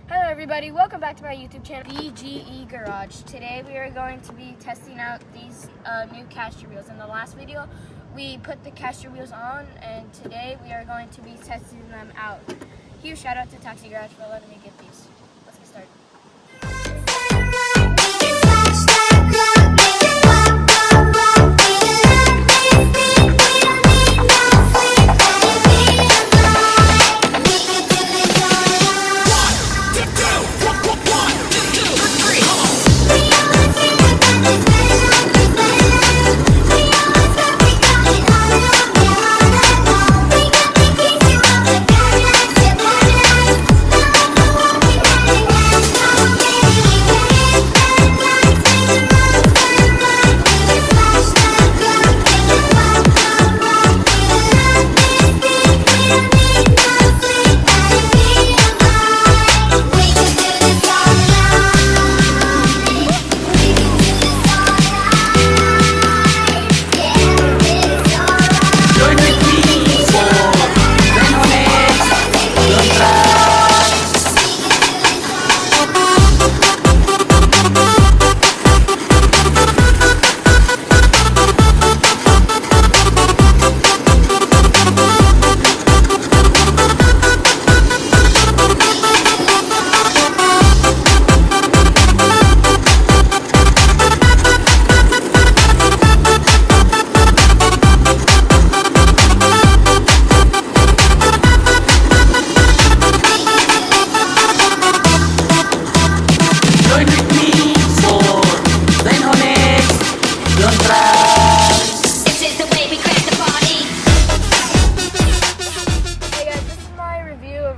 Hello everybody, welcome back to my YouTube channel, BGE Garage. Today we are going to be testing out these new caster wheels. In the last video, we put the caster wheels on, and today we are going to be testing them out. Huge shout out to Taxi Garage for letting me get these. Let's get started.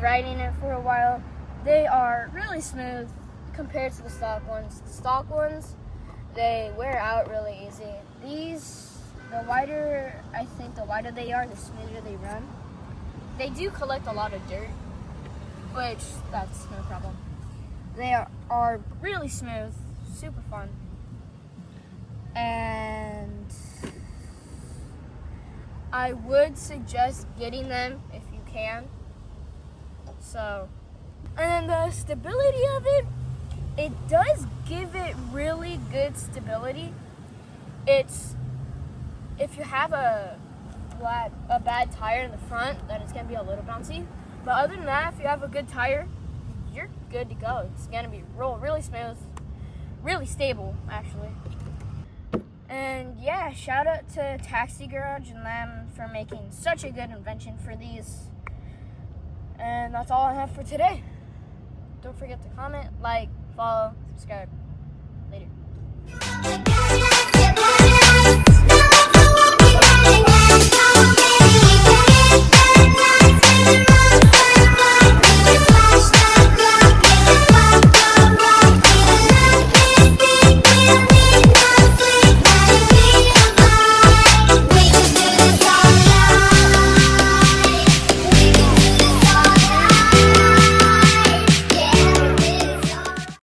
Riding it for a while. They are really smooth compared to the stock ones. The stock ones, they wear out really easy. These, the wider they are, the smoother they run. They do collect a lot of dirt, which that's no problem. They are really smooth, super fun. And I would suggest getting them if you can. So, and the stability of it does give it really good stability. It's, if you have a bad tire in the front, then it's going to be a little bouncy. But other than that, if you have a good tire, you're good to go. It's going to be really smooth, really stable, actually. And yeah, shout out to Taxi Garage and them for making such a good invention for these. And that's all I have for today. Don't forget to comment, like, follow, subscribe. Later.